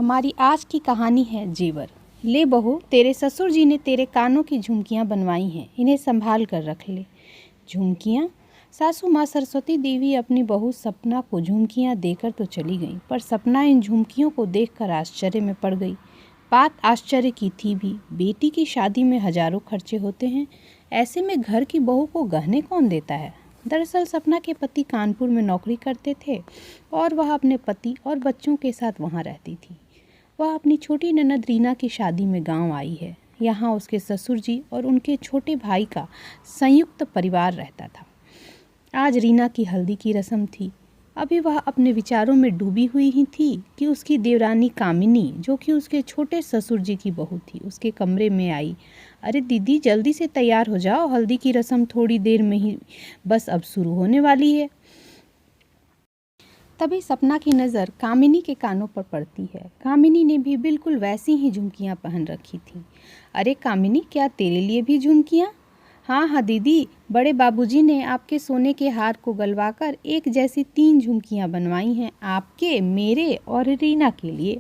हमारी आज की कहानी है जेवर। ले बहू, तेरे ससुर जी ने तेरे कानों की झुमकियाँ बनवाई हैं, इन्हें संभाल कर रख ले। झुमकियाँ? सासू माँ सरस्वती देवी अपनी बहू सपना को झुमकियाँ देकर तो चली गईं, पर सपना इन झुमकियों को देखकर आश्चर्य में पड़ गई। बात आश्चर्य की थी भी, बेटी की शादी में हजारों खर्चे होते हैं, ऐसे में घर की बहू को गहने कौन देता है। दरअसल सपना के पति कानपुर में नौकरी करते थे और वह अपने पति और बच्चों के साथ वहाँ रहती थी। वह अपनी छोटी ननद रीना की शादी में गांव आई है। यहाँ उसके ससुर जी और उनके छोटे भाई का संयुक्त परिवार रहता था। आज रीना की हल्दी की रस्म थी। अभी वह अपने विचारों में डूबी हुई ही थी कि उसकी देवरानी कामिनी, जो कि उसके छोटे ससुर जी की बहू थी, उसके कमरे में आई। अरे दीदी, जल्दी से तैयार हो जाओ, हल्दी की रस्म थोड़ी देर में ही बस अब शुरू होने वाली है। तभी सपना की नज़र कामिनी के कानों पर पड़ती है। कामिनी ने भी बिल्कुल वैसी ही झुमकियाँ पहन रखी थी। अरे कामिनी, क्या तेरे लिए भी झुमकियाँ? हाँ हाँ दीदी, बड़े बाबूजी ने आपके सोने के हार को गलवाकर एक जैसी 3 झुमकियाँ बनवाई हैं, आपके, मेरे और रीना के लिए।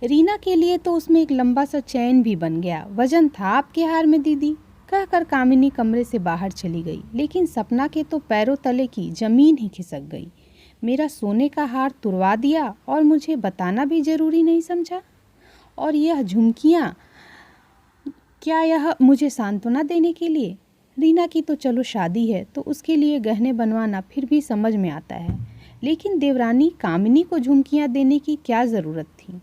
रीना के लिए तो उसमें एक लंबा सा चैन भी बन गया, वजन था आपके हार में दीदी, कहकर कामिनी कमरे से बाहर चली गई। लेकिन सपना के तो पैरों तले की जमीन ही खिसक गई। मेरा सोने का हार तुड़वा दिया और मुझे बताना भी जरूरी नहीं समझा। और यह झुमकियाँ, क्या यह मुझे सांत्वना देने के लिए? रीना की तो चलो शादी है तो उसके लिए गहने बनवाना फिर भी समझ में आता है, लेकिन देवरानी कामिनी को झुमकियाँ देने की क्या ज़रूरत थी?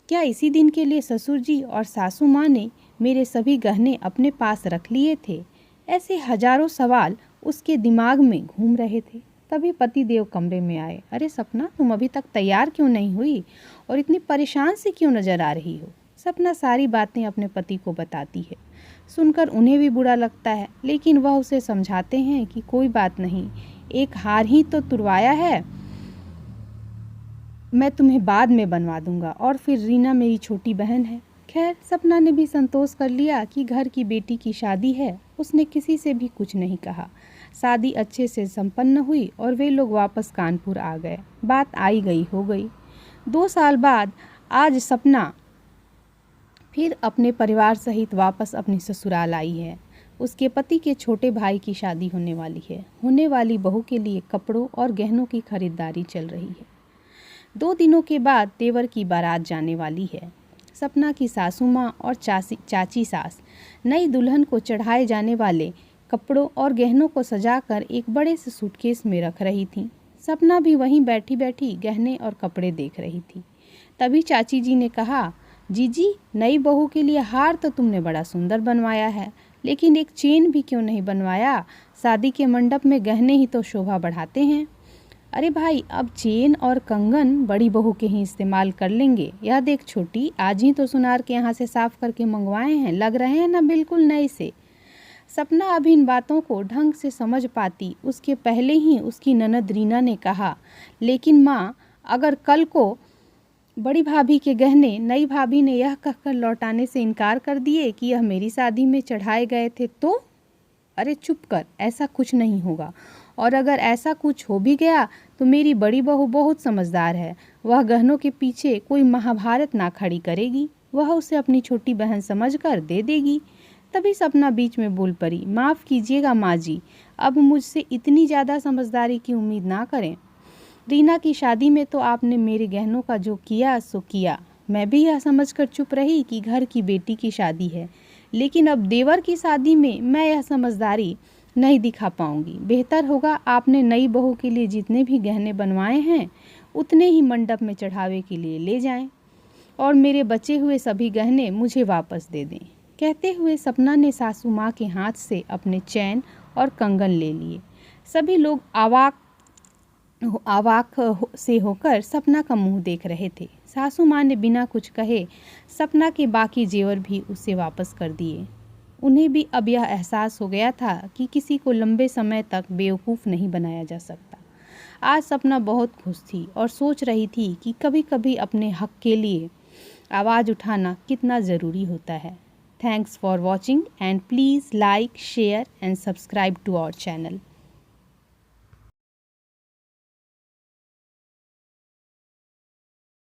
क्या इसी दिन के लिए ससुर जी और सासू माँ ने मेरे सभी गहने अपने पास रख लिए थे? ऐसे हजारों सवाल उसके दिमाग में घूम रहे थे। तभी पति देव कमरे में आए। अरे सपना, तुम अभी तक तैयार क्यों नहीं हुई और इतनी परेशान सी क्यों नजर आ रही हो? सपना सारी बातें अपने पति को बताती है। सुनकर उन्हें भी बुरा लगता है, लेकिन वह उसे समझाते हैं कि कोई बात नहीं, एक हार ही तो तुड़वाया है, मैं तुम्हें बाद में बनवा दूंगा, और फिर रीना मेरी छोटी बहन है। खैर, सपना ने भी संतोष कर लिया कि घर की बेटी की शादी है। उसने किसी से भी कुछ नहीं कहा। शादी अच्छे से संपन्न हुई और वे लोग वापस कानपुर आ गए। बात आई गई हो गई। 2 साल बाद आज सपना फिर अपने परिवार सहित वापस अपनी ससुराल आई है। उसके पति के छोटे भाई की शादी होने वाली है। होने वाली बहू के लिए कपड़ों और गहनों की खरीदारी चल रही है। 2 दिनों के बाद देवर की बारात जाने वाली है। सपना की सासू माँ और चाची सास नई दुल्हन को चढ़ाए जाने वाले कपड़ों और गहनों को सजाकर एक बड़े से सूटकेस में रख रही थी। सपना भी वहीं बैठी बैठी गहने और कपड़े देख रही थी। तभी चाची जी ने कहा, जीजी, नई बहू के लिए हार तो तुमने बड़ा सुंदर बनवाया है, लेकिन एक चेन भी क्यों नहीं बनवाया? शादी के मंडप में गहने ही तो शोभा बढ़ाते हैं। अरे भाई, अब चेन और कंगन बड़ी बहू के ही इस्तेमाल कर लेंगे। यह देख छोटी, आज ही तो सुनार के यहाँ से साफ करके मंगवाए हैं, लग रहे हैं ना बिल्कुल नए से। सपना अब इन बातों को ढंग से समझ पाती उसके पहले ही उसकी ननद रीना ने कहा, लेकिन माँ, अगर कल को बड़ी भाभी के गहने नई भाभी ने यह कहकर लौटाने से इनकार कर दिए कि यह मेरी शादी में चढ़ाए गए थे तो? अरे चुप कर, ऐसा कुछ नहीं होगा, और अगर ऐसा कुछ हो भी गया तो मेरी बड़ी बहू बहुत समझदार है। वह गहनों के पीछे कोई महाभारत ना खड़ी करेगी, वह उसे अपनी छोटी बहन समझकर दे देगी। तभी सपना बीच में बोल पड़ी, माफ़ कीजिएगा माँ जी, अब मुझसे इतनी ज़्यादा समझदारी की उम्मीद ना करें। रीना की शादी में तो आपने मेरे गहनों का जो किया सो किया। मैं भी यह समझकर चुप रही कि घर की बेटी की शादी है, लेकिन अब देवर की शादी में मैं यह समझदारी नहीं दिखा पाऊंगी। बेहतर होगा आपने नई बहू के लिए जितने भी गहने बनवाए हैं उतने ही मंडप में चढ़ावे के लिए ले जाएं, और मेरे बचे हुए सभी गहने मुझे वापस दे दें। कहते हुए सपना ने सासू माँ के हाथ से अपने चैन और कंगन ले लिए। सभी लोग से होकर सपना का मुंह देख रहे थे। सासू माँ ने बिना कुछ कहे सपना के बाकी जेवर भी उसे वापस कर दिए। उन्हें भी अब यह एहसास हो गया था कि किसी को लंबे समय तक बेवकूफ़ नहीं बनाया जा सकता। आज सपना बहुत खुश थी और सोच रही थी कि कभी कभी अपने हक के लिए आवाज़ उठाना कितना ज़रूरी होता है। Thanks for watching and please like, share and subscribe to our channel.